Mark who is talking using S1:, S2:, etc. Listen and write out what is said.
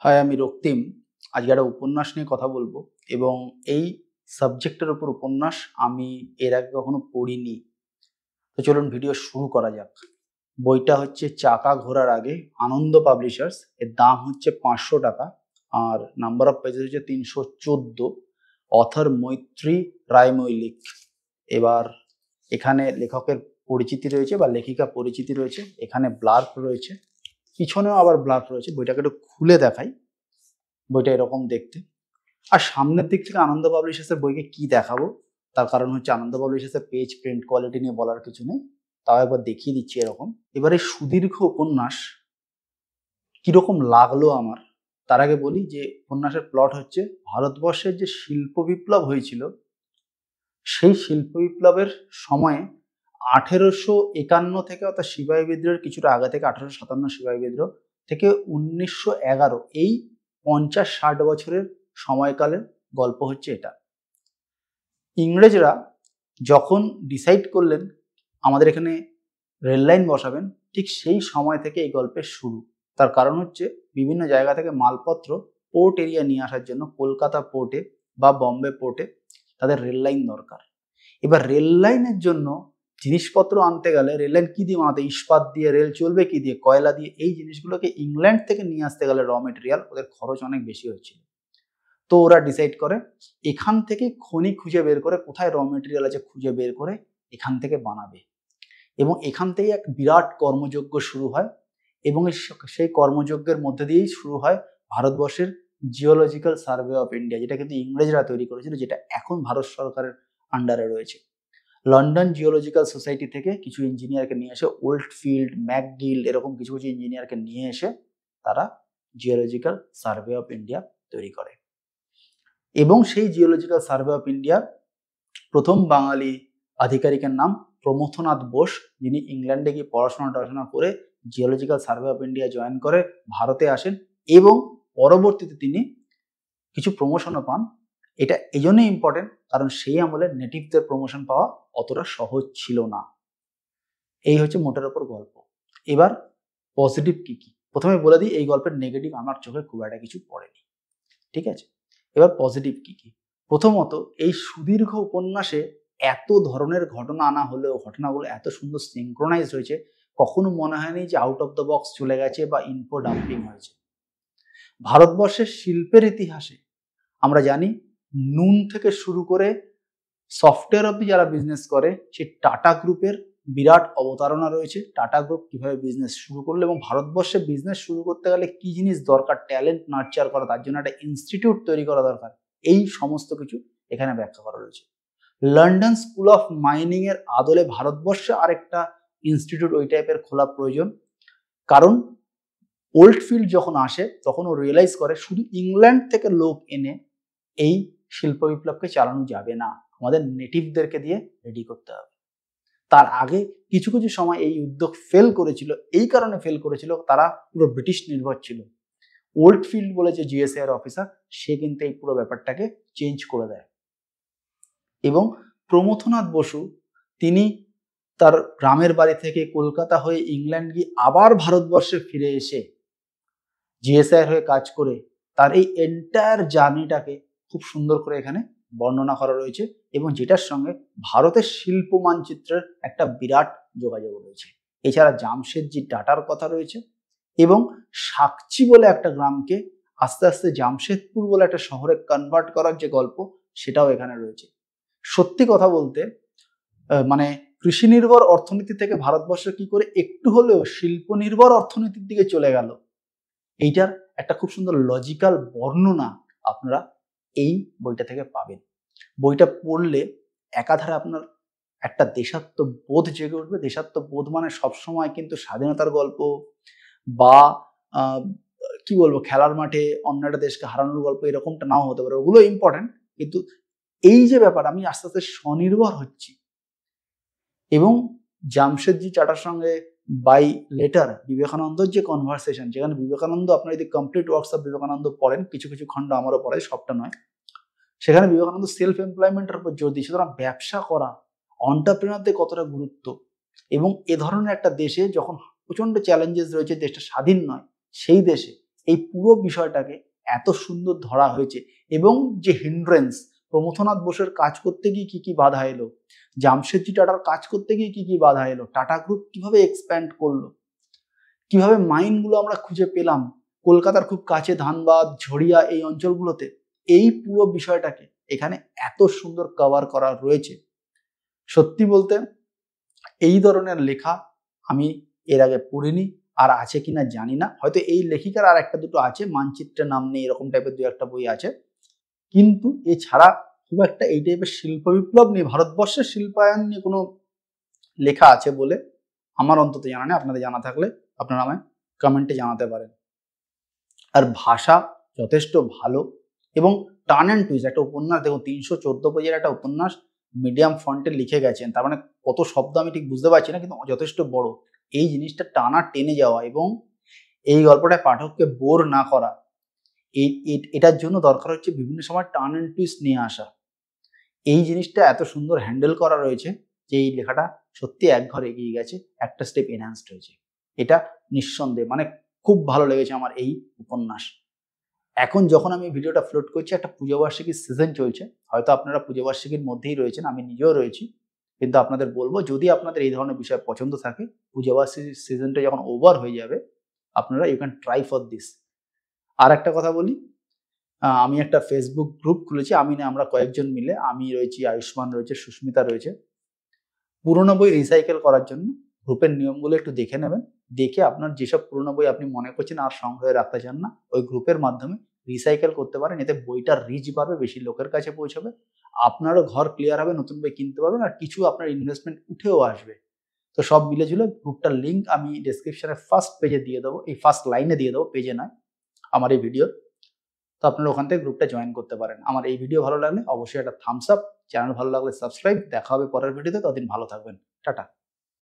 S1: High, আমি রক্তিম। আজকে একটা উপন্যাস নিয়ে কথা বলবো এবং এই সাবজেক্টের উপর উপন্যাস আমি এর আগে কখনো পড়িনি। তো চলুন ভিডিও শুরু করা যাক। বইটা হচ্ছে চাকা ঘোরার আগে, আনন্দ পাবলিশার্স। এর দাম হচ্ছে 500 টাকা আর নাম্বার অফ পেজেস হচ্ছে 314। অথর মৈত্রী রায়মৌলিক। এবার এখানে লেখকের পরিচিতি রয়েছে বা লেখিকা পরিচিতি রয়েছে, এখানে ব্লার্ব রয়েছে, পিছনেও আবার ব্লার্ব রয়েছে। বইটাকে একটু খুলে দেখাই। বইটা এরকম দেখতে। আর সামনের দিক থেকে আনন্দ পাবলিশার্সের বইকে কি দেখাবো, তার কারণ হচ্ছে আনন্দ পাবলিশার্সের পেজ প্রিন্ট কোয়ালিটি নিয়ে বলার কিছু নেই, তাও একবার দেখিয়ে দিচ্ছি এরকম। এবারে সুদীর্ঘ উপন্যাস কিরকম লাগলো আমার, তার আগে বলি যে উপন্যাসের প্লট হচ্ছে ভারতবর্ষের যে শিল্প বিপ্লব হয়েছিল, সেই শিল্প বিপ্লবের সময়ে 1851 থেকে, অর্থাৎ সিপাহী বিদ্রোহের কিছুটা আগে থেকে, 1857 সিপাহী বিদ্রোহ থেকে 1911, এই 50-60 বছরের সময়কালের গল্প হচ্ছে এটা। ইংরেজরা যখন ডিসাইড করলেন আমাদের এখানে রেল লাইন বসাবেন, ঠিক সেই সময় থেকে এই গল্পের শুরু। তার কারণ হচ্ছে বিভিন্ন জায়গা থেকে মালপত্র পোর্ট এরিয়া নিয়ে আসার জন্য কলকাতা পোর্টে বা বম্বে পোর্টে তাদের রেল লাইন দরকার। এবার রেল লাইনের জন্য জিনিসপত্র আনতে গেলে রেল লাইন কি দিয়ে বানাতে, ইস্পাত দিয়ে, রেল চলবে কি দিয়ে, কয়লা দিয়ে। এই জিনিসগুলোকে ইংল্যান্ড থেকে নিয়ে আসতে গেলে র মেটেরিয়াল, ওদের খরচ অনেক বেশি হচ্ছিল। তো ওরা ডিসাইড করে এখান থেকে খনি খুঁজে বের করে, কোথায় র মেটেরিয়াল আছে খুঁজে বের করে এখান থেকে বানাবে। এবং এখান থেকে এক বিরাট কর্মযজ্ঞ শুরু হয় এবং সেই কর্মযজ্ঞের মধ্যে দিয়েই শুরু হয় ভারতবর্ষের জিওলজিক্যাল সার্ভে অফ ইন্ডিয়া, যেটা কিন্তু ইংরেজরা তৈরি করেছিল, যেটা এখন ভারত সরকারের আন্ডারে রয়েছে। লন্ডন জিওলজিক্যাল সোসাইটি থেকে কিছু ইঞ্জিনিয়ারকে নিয়ে এসে, ওল্ডফিল্ড, ম্যাকগিল, এরকম কিছু কিছু ইঞ্জিনিয়ারকে নিয়ে এসে তারা জিওলজিক্যাল সার্ভে অফ ইন্ডিয়া তৈরি করে। এবং সেই জিওলজিক্যাল সার্ভে অফ ইন্ডিয়ার প্রথম বাঙালি আধিকারিকের নাম প্রমথনাথ বোস, যিনি ইংল্যান্ডে গিয়ে পড়াশোনা করে geological survey of India join করে ভারতে আসেন এবং পরবর্তীতে তিনি কিছু প্রমোশনও পান। এটা এই জন্যই ইম্পর্টেন্ট কারণ সেই আমলে নেটিভদের প্রমোশন পাওয়া অতটা সহজ ছিল না। এই হচ্ছে মোটের ওপর গল্প। এবার পজিটিভ কি কি প্রথমে বলে দিই। এই গল্পের নেগেটিভ আমার চোখে খুব একটা কিছু পড়েনি, ঠিক আছে? এবার পজিটিভ কি কি। প্রথমত, এই সুদীর্ঘ উপন্যাসে এত ধরনের ঘটনা আনা হলেও ঘটনাগুলো এত সুন্দর সিঙ্ক্রোনাইজ হয়েছে, কখনো মনে হয়নি যে আউট অফ দ্য বক্স চলে গেছে বা ইনফো ডাম্পিং হয়েছে। ভারতবর্ষের শিল্পের ইতিহাসে আমরা জানি নুন থেকে শুরু করে সফটওয়্যার অব্দি যারা বিজনেস করে, সেই টাটা গ্রুপের বিরাট অবতারণা রয়েছে। টাটা গ্রুপ কিভাবে বিজনেস শুরু করলো এবং ভারতবর্ষে বিজনেস শুরু করতে গেলে কি জিনিস দরকার, ট্যালেন্ট নার্চার করা, তার জন্য একটা ইনস্টিটিউট তৈরি করা দরকার, এই সমস্ত কিছু এখানে ব্যাখ্যা করা রয়েছে। লন্ডন স্কুল অফ মাইনিং এর আদলে ভারতবর্ষে আরেকটা ইনস্টিটিউট ওই টাইপের খোলা প্রয়োজন, কারণ ওল্ডফিল্ড যখন আসে তখন ও রিয়েলাইজ করে শুধু ইংল্যান্ড থেকে লোক এনে এই শিল্প বিপ্লবকে চালানো যাবে না, আমাদের নেটিভদেরকে দিয়ে রেডি করতে হবে। তার আগে কিছু কিছু সময় এই উদ্যোগ ফেল করেছিল। এই কারণে ফেল করেছিল, তারা পুরো ব্রিটিশ নির্ভর ছিল। ওল্ডফিল্ড বলে যে জিএসআইআর অফিসার, সে কিন্তু এই পুরো ব্যাপারটাকে চেঞ্জ করে দেয়। এবং প্রমথনাথ বসু, তিনি তার গ্রামের বাড়ি থেকে কলকাতা হয়ে ইংল্যান্ড গিয়ে আবার ভারতবর্ষে ফিরে এসে জিএসআইআর হয়ে কাজ করে, তার এই এন্টায়ার জার্নিটাকে খুব সুন্দর করে এখানে বর্ণনা করা রয়েছে এবং যেটার সঙ্গে ভারতের শিল্প মানচিত্রের একটা বিরাট যোগাযোগ রয়েছে। এছাড়া জামশেদজি টাটার কথা রয়েছে এবং সাকচি বলে একটা গ্রামকে আস্তে আস্তে জামশেদপুর বলে একটা শহরে কনভার্ট করার যে গল্প, সেটাও এখানে রয়েছে। সত্যি কথা বলতে, মানে কৃষি নির্ভর অর্থনীতি থেকে ভারতবর্ষ কি করে একটু হলেও শিল্প নির্ভর অর্থনীতির দিকে চলে গেল, এইটার একটা খুব সুন্দর লজিক্যাল বর্ণনা আপনারা এই বইটা থেকে পাবেন। বইটা পড়লে একাধারে আপনার একটা দেশাত্মবোধ জেগে উঠবে। দেশাত্মবোধ মানে সবসময় কিন্তু স্বাধীনতার গল্প বা কি বলবো, খেলার মাঠে অন্য একটা দেশকে হারানোর গল্প, এরকমটা নাও হতে পারে, ওগুলো ইম্পর্টেন্ট, কিন্তু এই যে ব্যাপার, আমি আস্তে আস্তে স্বনির্ভর হচ্ছি। এবং জামশেদজি টাটার সঙ্গে বাই লেটার বিবেকানন্দর যে কনভারসেশন, যেখানে বিবেকানন্দ, আপনারা যদি কমপ্লিট ওয়ার্কস অফ বিবেকানন্দ পড়েন, কিছু কিছু খণ্ড আমারও পড়ে, সবটা নয়, সেখানে বিবেকানন্দ সেলফ এমপ্লয়মেন্টের উপর জোর দিয়ে, সুতরাং ব্যবসা করা, অন্টারপ্রেনারদের কতটা গুরুত্ব। এবং এ ধরনের একটা দেশে যখন প্রচন্ড চ্যালেঞ্জেস রয়েছে, দেশটা স্বাধীন নয়, সেই দেশে এই পুরো বিষয়টাকে এত সুন্দর ধরা হয়েছে এবং যে হিন্ড্রেন্স, প্রমথনাথ বোসের কাজ করতে গিয়ে কি কি বাধা এলো, জামশেদজি টাটার কাজ করতে গিয়ে কি কি বাধা এলো, টাটা গ্রুপ কিভাবে এক্সপ্যান্ড করলো, কিভাবে মাইনগুলো আমরা খুঁজে পেলাম কলকাতার খুব কাছে ধানবাদ, ঝড়িয়া এই অঞ্চলগুলোতে, এই পুরো বিষয়টাকে এখানে এত সুন্দর কভার করা রয়েছে। সত্যি বলতে এই ধরনের লেখা আমি এর আগে পড়িনি, আর আছে কিনা জানি না, হয়তো এই লেখিকার আর একটা দুটো আছে, মানচিত্রের নাম নেই এরকম টাইপের দু একটা বই আছে, কিন্তু এছাড়া খুব একটা এই টাইপের শিল্প বিপ্লব নিয়ে, ভারতবর্ষের শিল্পায়ন নিয়ে কোনো লেখা আছে বলে আমার অন্তত জানা নেই। আপনাদের জানা থাকলে আপনারা আমায় কমেন্টে জানাতে পারেন। আর ভাষা যথেষ্ট ভালো এবং টার্ন অ্যান্ড টুইস্ট, একটা উপন্যাস দেখুন 314 পেজের একটা উপন্যাস মিডিয়াম ফন্টে লিখে গেছেন, তার মানে কত শব্দ আমি ঠিক বুঝতে পারছি না, কিন্তু যথেষ্ট বড়। এই জিনিসটা টানা টেনে যাওয়া এবং এই গল্পটায় পাঠককে বোর না করা, এটার জন্য দরকার হচ্ছে বিভিন্ন সময় টার্ন অ্যান্ড টুইস্ট নিয়ে আসা। এই জিনিসটা এত সুন্দর হ্যান্ডেল করা রয়েছে যে এই লেখাটা সত্যি এক ঘর এগিয়ে গেছে, একটা স্টেপ এনহ্যান্সড হয়েছে, এটা নিঃসন্দেহে। মানে খুব ভালো লেগেছে আমার এই উপন্যাস। এখন যখন আমি ভিডিওটা আপলোড করছি একটা পূজাবার্ষিকীর সিজন চলছে, হয়তো আপনারা পূজাবার্ষিকীর মধ্যেই রয়েছেন, আমি নিজেও রয়েছি, কিন্তু আপনাদের বলবো যদি আপনাদের এই ধরনের বিষয় পছন্দ থাকে, পূজাবার্ষিকীর সিজনটা যখন ওভার হয়ে যাবে আপনারা you can try for this. আর একটা কথা বলি, আমি একটা ফেসবুক গ্রুপ খুলেছি, আমি না আমরা কয়েকজন মিলে, আমি রয়েছি, আয়ুষ্মান রয়েছে, সুস্মিতা রয়েছে, পুরোনো বই রিসাইকেল করার জন্য। গ্রুপের নিয়মগুলো একটু দেখে নেবেন, দেখে আপনার যেসব পুরোনো বই আপনি মনে করছেন আর সংগ্রহে রাখতে চান না, ওই গ্রুপের মাধ্যমে রিসাইকেল করতে পারেন, এতে বইটার রিচ বাড়বে, বেশি লোকের কাছে পৌঁছাবে, আপনারও ঘর ক্লিয়ার হবে, নতুন বই কিনতে পারবেন, আর কিছু আপনার ইনভেস্টমেন্ট উঠেও আসবে। তো সব মিলে ঝুলে গ্রুপটার লিঙ্ক আমি ডেসক্রিপশনে ফার্স্ট পেজে দিয়ে দেবো, এই ফার্স্ট লাইনে দিয়ে দেবো, পেজে নয়, আমার এই ভিডিও। তো আপনারা ওখান থেকে গ্রুপটা জয়েন করতে পারেন। আমার এই ভিডিও ভালো লাগলে অবশ্যই একটা থামস আপ, চ্যানেল ভালো লাগলে সাবস্ক্রাইব। দেখা হবে পরের ভিডিওতে, ততদিন ভালো থাকবেন, টাটা।